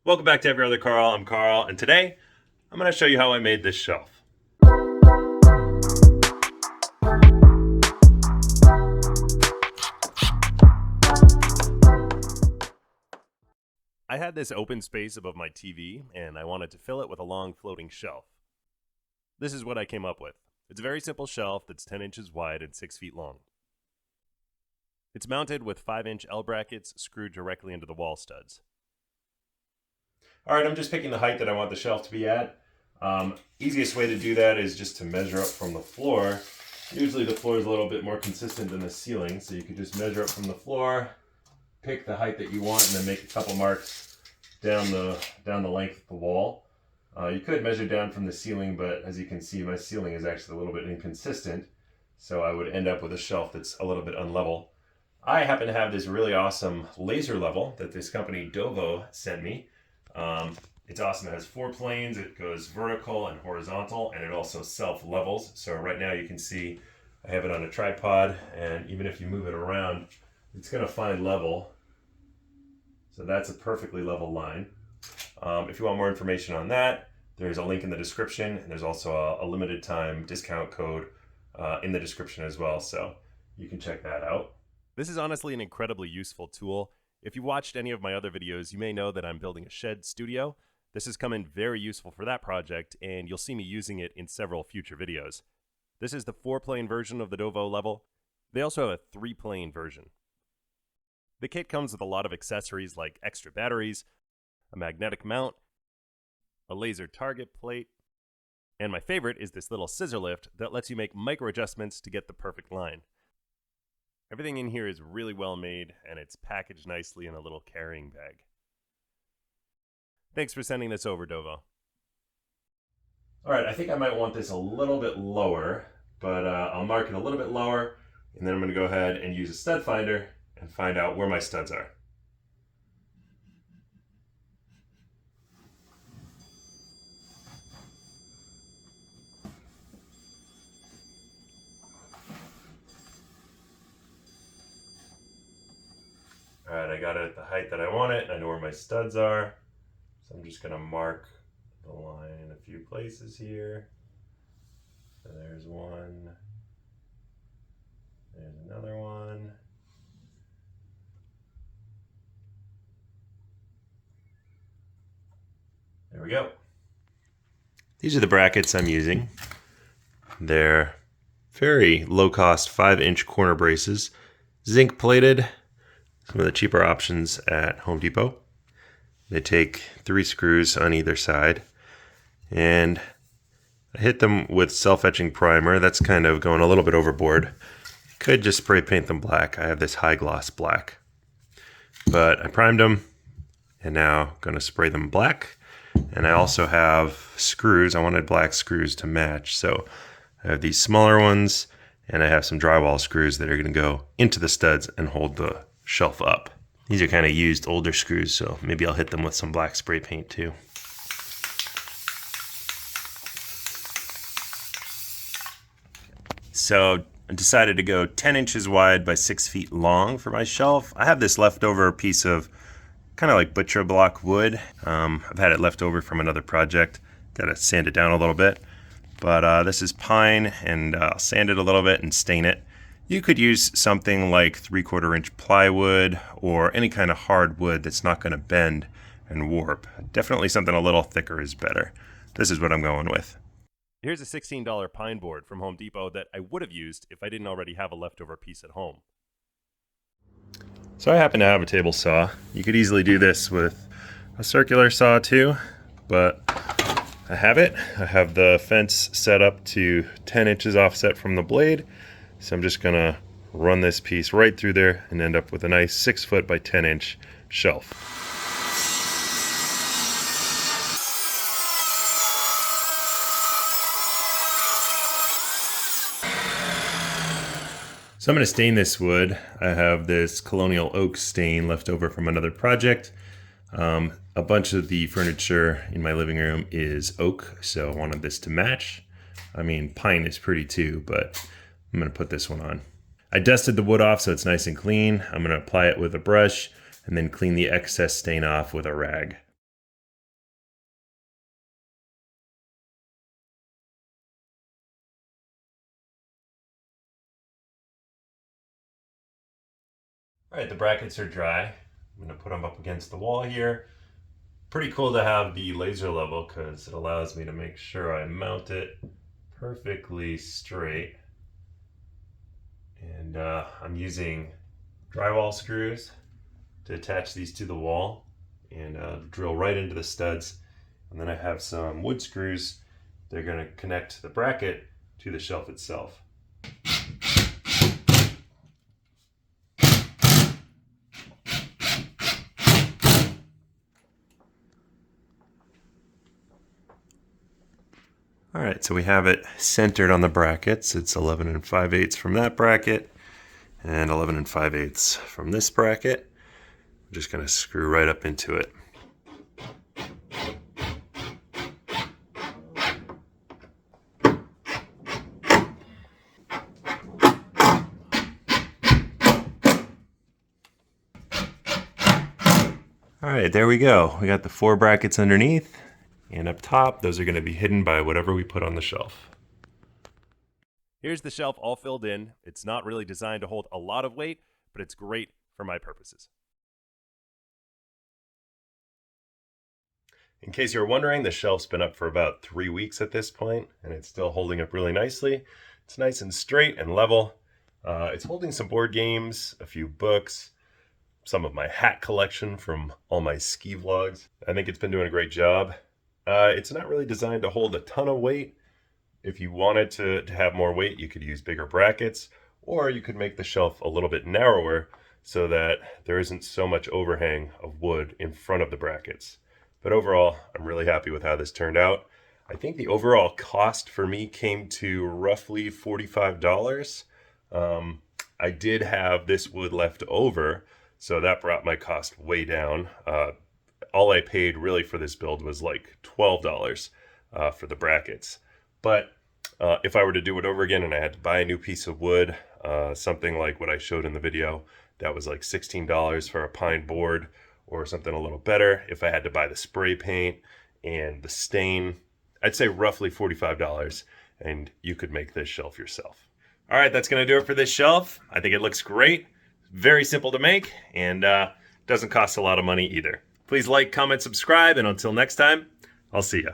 Welcome back to Every Other Carl. I'm Carl, and today I'm going to show you how I made this shelf. I had this open space above my TV, and I wanted to fill it with a long floating shelf. This is what I came up with. It's a very simple shelf that's 10 inches wide and 6 feet long. It's mounted with 5-inch L brackets screwed directly into the wall studs. All right, I'm just picking the height that I want the shelf to be at. Easiest way to do that is just to measure up from the floor. Usually the floor is a little bit more consistent than the ceiling, so you could just measure up from the floor, pick the height that you want, and then make a couple marks down the length of the wall. You could measure down from the ceiling, but as you can see, my ceiling is actually a little bit inconsistent, so I would end up with a shelf that's a little bit unlevel. I happen to have this really awesome laser level that this company Dovoh sent me. It's awesome. It has 4 planes. It goes vertical and horizontal, and it also self-levels. So right now you can see I have it on a tripod, and even if you move it around, it's going to find level. So that's a perfectly level line. If you want more information on that, there's a link in the description, and there's also a limited time discount code in the description as well, so you can check that out. This is honestly an incredibly useful tool. If you watched any of my other videos, you may know that I'm building a shed studio. This has come in very useful for that project, and you'll see me using it in several future videos. This is the 4-plane version of the dovoh level. They also have a 3-plane version. The kit comes with a lot of accessories like extra batteries, a magnetic mount, a laser target plate, and my favorite is this little scissor lift that lets you make micro adjustments to get the perfect line. Everything in here is really well made, and it's packaged nicely in a little carrying bag. Thanks for sending this over, Dovoh. All right, I think I might want this a little bit lower, but I'll mark it a little bit lower, and then I'm going to go ahead and use a stud finder and find out where my studs are. All right, I got it at the height that I want it. I know where my studs are. So I'm just gonna mark the line in a few places here. So there's one. There's another one. There we go. These are the brackets I'm using. They're very low-cost 5-inch corner braces, zinc plated. Some of the cheaper options at Home Depot. They take 3 screws on either side, and I hit them with self-etching primer. That's kind of going a little bit overboard. Could just spray paint them black. I have this high gloss black, but I primed them, and now I'm going to spray them black. And I also have screws. I wanted black screws to match, so I have these smaller ones, and I have some drywall screws that are going to go into the studs and hold the shelf up. These are kind of used older screws, so maybe I'll hit them with some black spray paint too. So I decided to go 10 inches wide by 6 feet long for my shelf. I have this leftover piece of kind of like butcher block wood. I've had it left over from another project. Got to sand it down a little bit. But this is pine, and I'll sand it a little bit and stain it. You could use something like 3/4 inch plywood or any kind of hard wood that's not going to bend and warp. Definitely something a little thicker is better. This is what I'm going with. Here's a $16 pine board from Home Depot that I would have used if I didn't already have a leftover piece at home. So I happen to have a table saw. You could easily do this with a circular saw too, but I have it. I have the fence set up to 10 inches offset from the blade. So I'm just gonna run this piece right through there and end up with a nice 6 foot by 10 inch shelf. So I'm gonna stain this wood. I have this colonial oak stain left over from another project. A bunch of the furniture in my living room is oak, so I wanted this to match. I mean, pine is pretty too, but I'm going to put this one on. I dusted the wood off so it's nice and clean. I'm going to apply it with a brush and then clean the excess stain off with a rag. All right, the brackets are dry. I'm gonna put them up against the wall here. Pretty cool to have the laser level because it allows me to make sure I mount it perfectly straight. And I'm using drywall screws to attach these to the wall and drill right into the studs. And then I have some wood screws. They're gonna connect the bracket to the shelf itself. All right, so we have it centered on the brackets. It's 11 5/8 from that bracket and 11 5/8 from this bracket. I'm just gonna screw right up into it. All right, there we go. We got the 4 brackets underneath, and up top, those are gonna be hidden by whatever we put on the shelf. Here's the shelf all filled in. It's not really designed to hold a lot of weight, but it's great for my purposes. In case you're wondering, the shelf's been up for about 3 weeks at this point, and it's still holding up really nicely. It's nice and straight and level. It's holding some board games, a few books, some of my hat collection from all my ski vlogs. I think it's been doing a great job. It's not really designed to hold a ton of weight. If you wanted to have more weight, you could use bigger brackets, or you could make the shelf a little bit narrower so that there isn't so much overhang of wood in front of the brackets. But overall, I'm really happy with how this turned out. I think the overall cost for me came to roughly $45. I did have this wood left over, so that brought my cost way down. All I paid really for this build was like $12 for the brackets. But if I were to do it over again and I had to buy a new piece of wood, something like what I showed in the video, that was like $16 for a pine board, or something a little better. If I had to buy the spray paint and the stain, I'd say roughly $45, and you could make this shelf yourself. All right, that's gonna do it for this shelf. I think it looks great. Very simple to make, and doesn't cost a lot of money either. Please like, comment, subscribe, and until next time, I'll see ya.